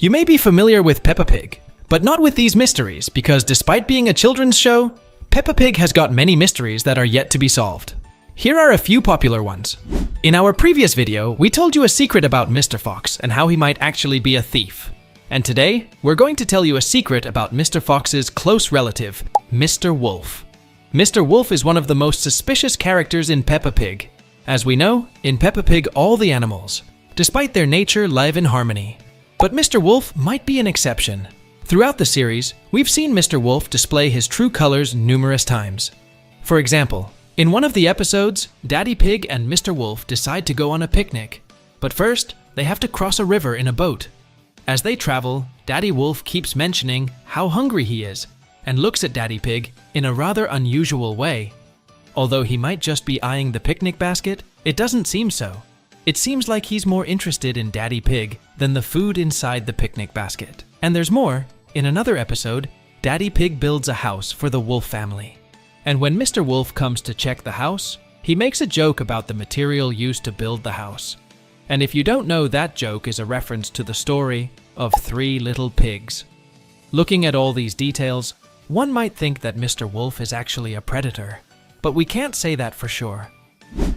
You may be familiar with Peppa Pig, but not with these mysteries because despite being a children's show, Peppa Pig has got many mysteries that are yet to be solved. Here are a few popular ones. In our previous video, we told you a secret about Mr. Fox and how he might actually be a thief. And today, we're going to tell you a secret about Mr. Fox's close relative, Mr. Wolf. Mr. Wolf is one of the most suspicious characters in Peppa Pig. As we know, in Peppa Pig all the animals, despite their nature, live in harmony. But Mr. Wolf might be an exception. Throughout the series, we've seen Mr. Wolf display his true colors numerous times. For example, in one of the episodes, Daddy Pig and Mr. Wolf decide to go on a picnic. But first, they have to cross a river in a boat. As they travel, Daddy Wolf keeps mentioning how hungry he is and looks at Daddy Pig in a rather unusual way. Although he might just be eyeing the picnic basket, it doesn't seem so. It seems like he's more interested in Daddy Pig than the food inside the picnic basket. And there's more. In another episode, Daddy Pig builds a house for the Wolf family. And when Mr. Wolf comes to check the house, he makes a joke about the material used to build the house. And if you don't know, that joke is a reference to the story of 3 little pigs. Looking at all these details, one might think that Mr. Wolf is actually a predator. But we can't say that for sure.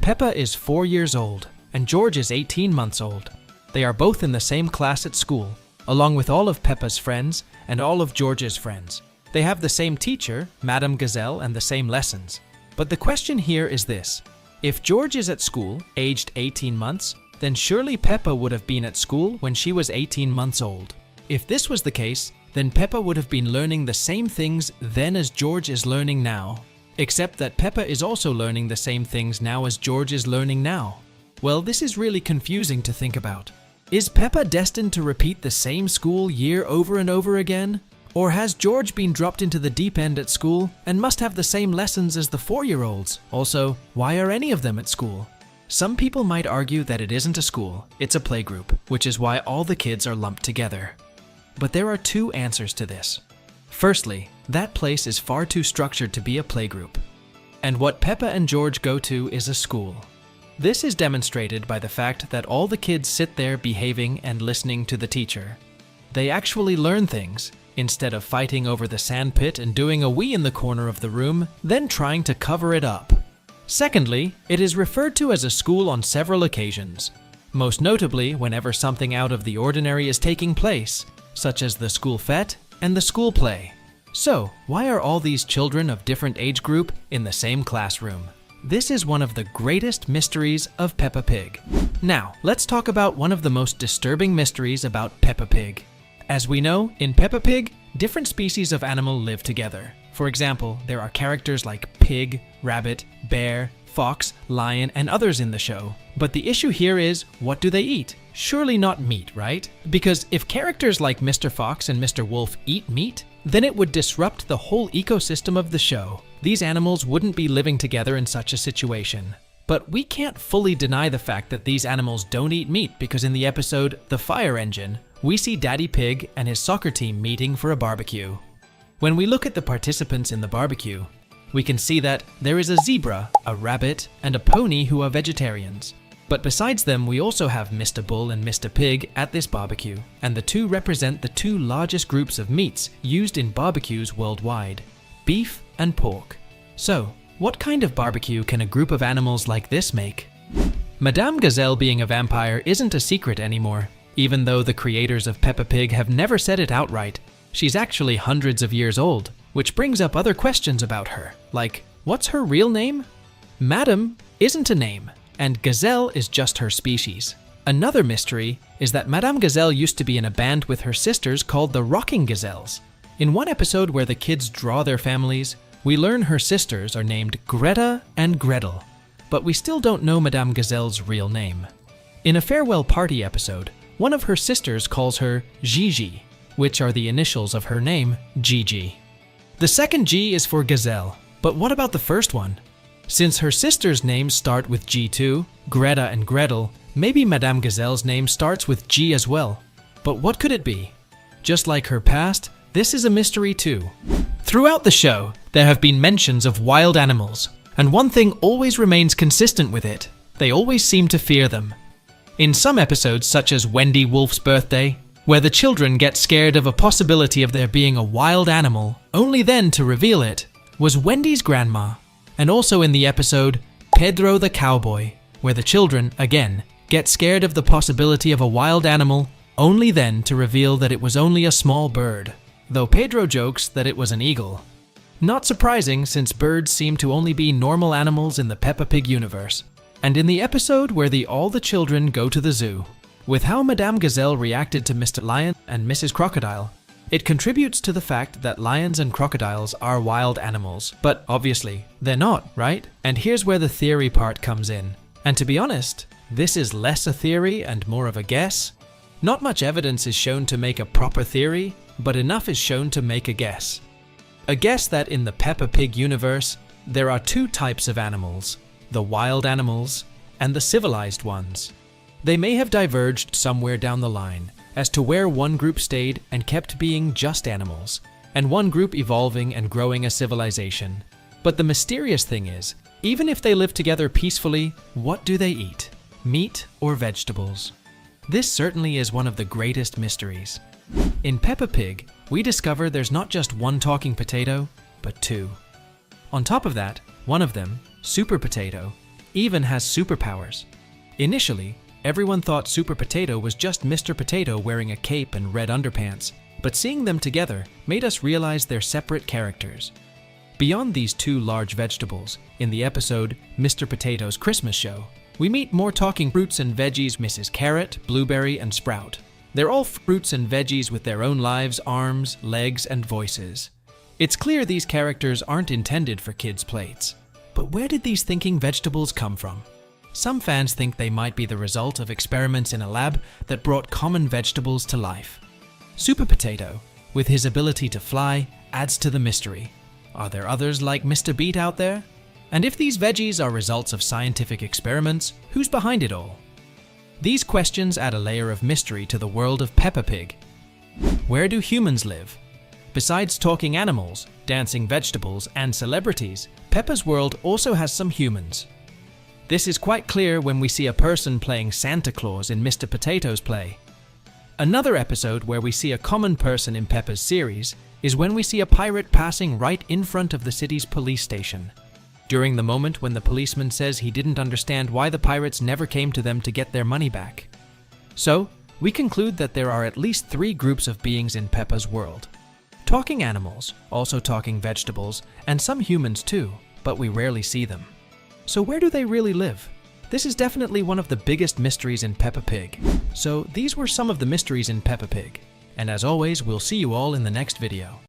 Peppa is 4 years old, and George is 18 months old. They are both in the same class at school, along with all of Peppa's friends and all of George's friends. They have the same teacher, Madame Gazelle, and the same lessons. But the question here is this. If George is at school, aged 18 months, then surely Peppa would have been at school when she was 18 months old. If this was the case, then Peppa would have been learning the same things then as George is learning now. Except that Peppa is also learning the same things now as George is learning now. Well, this is really confusing to think about. Is Peppa destined to repeat the same school year over and over again? Or has George been dropped into the deep end at school and must have the same lessons as the 4-year-olds? Also, why are any of them at school? Some people might argue that it isn't a school, it's a playgroup, which is why all the kids are lumped together. But there are 2 answers to this. Firstly, that place is far too structured to be a playgroup. And what Peppa and George go to is a school. This is demonstrated by the fact that all the kids sit there behaving and listening to the teacher. They actually learn things, instead of fighting over the sandpit and doing a wee in the corner of the room, then trying to cover it up. Secondly, it is referred to as a school on several occasions, most notably whenever something out of the ordinary is taking place, such as the school fete and the school play. So, why are all these children of different age group in the same classroom? This is one of the greatest mysteries of Peppa Pig. Now, let's talk about one of the most disturbing mysteries about Peppa Pig. As we know, in Peppa Pig, different species of animal live together. For example, there are characters like pig, rabbit, bear, fox, lion, and others in the show. But the issue here is, what do they eat? Surely not meat, right? Because if characters like Mr. Fox and Mr. Wolf eat meat, then it would disrupt the whole ecosystem of the show. These animals wouldn't be living together in such a situation. But we can't fully deny the fact that these animals don't eat meat because in the episode The Fire Engine, we see Daddy Pig and his soccer team meeting for a barbecue. When we look at the participants in the barbecue, we can see that there is a zebra, a rabbit, and a pony who are vegetarians. But besides them, we also have Mr. Bull and Mr. Pig at this barbecue, and the 2 represent the 2 largest groups of meats used in barbecues worldwide, beef and pork. So, what kind of barbecue can a group of animals like this make? Madame Gazelle being a vampire isn't a secret anymore. Even though the creators of Peppa Pig have never said it outright, she's actually hundreds of years old, which brings up other questions about her, like, what's her real name? Madame isn't a name, and Gazelle is just her species. Another mystery is that Madame Gazelle used to be in a band with her sisters called the Rocking Gazelles. In one episode where the kids draw their families, we learn her sisters are named Greta and Gretel, but we still don't know Madame Gazelle's real name. In a farewell party episode, one of her sisters calls her Gigi, which are the initials of her name, Gigi. The second G is for Gazelle, but what about the first one? Since her sisters' names start with G too, Greta and Gretel, maybe Madame Gazelle's name starts with G as well. But what could it be? Just like her past, this is a mystery too. Throughout the show, there have been mentions of wild animals, and one thing always remains consistent with it. They always seem to fear them. In some episodes, such as Wendy Wolf's birthday, where the children get scared of a possibility of there being a wild animal, only then to reveal it, was Wendy's grandma. And also in the episode Pedro the Cowboy, where the children, again, get scared of the possibility of a wild animal, only then to reveal that it was only a small bird, though Pedro jokes that it was an eagle. Not surprising, since birds seem to only be normal animals in the Peppa Pig universe. And in the episode where all the children go to the zoo, with how Madame Gazelle reacted to Mr. Lion and Mrs. Crocodile, it contributes to the fact that lions and crocodiles are wild animals. But obviously, they're not, right? And here's where the theory part comes in. And to be honest, this is less a theory and more of a guess. Not much evidence is shown to make a proper theory, but enough is shown to make a guess. A guess that in the Peppa Pig universe, there are two types of animals, the wild animals and the civilized ones. They may have diverged somewhere down the line as to where one group stayed and kept being just animals, and one group evolving and growing a civilization. But the mysterious thing is, even if they live together peacefully, what do they eat? Meat or vegetables? This certainly is one of the greatest mysteries. In Peppa Pig, we discover there's not just one talking potato, but two. On top of that, one of them, Super Potato, even has superpowers. Initially, everyone thought Super Potato was just Mr. Potato wearing a cape and red underpants, but seeing them together made us realize they're separate characters. Beyond these two large vegetables, in the episode Mr. Potato's Christmas Show, we meet more talking fruits and veggies: Mrs. Carrot, Blueberry, and Sprout. They're all fruits and veggies with their own lives, arms, legs, and voices. It's clear these characters aren't intended for kids' plates. But where did these thinking vegetables come from? Some fans think they might be the result of experiments in a lab that brought common vegetables to life. Super Potato, with his ability to fly, adds to the mystery. Are there others like Mr. Beat out there? And if these veggies are results of scientific experiments, who's behind it all? These questions add a layer of mystery to the world of Peppa Pig. Where do humans live? Besides talking animals, dancing vegetables, and celebrities, Peppa's world also has some humans. This is quite clear when we see a person playing Santa Claus in Mr. Potato's play. Another episode where we see a common person in Peppa's series is when we see a pirate passing right in front of the city's police station. During the moment when the policeman says he didn't understand why the pirates never came to them to get their money back. So, we conclude that there are at least three groups of beings in Peppa's world. Talking animals, also talking vegetables, and some humans too, but we rarely see them. So where do they really live? This is definitely one of the biggest mysteries in Peppa Pig. So these were some of the mysteries in Peppa Pig. And as always, we'll see you all in the next video.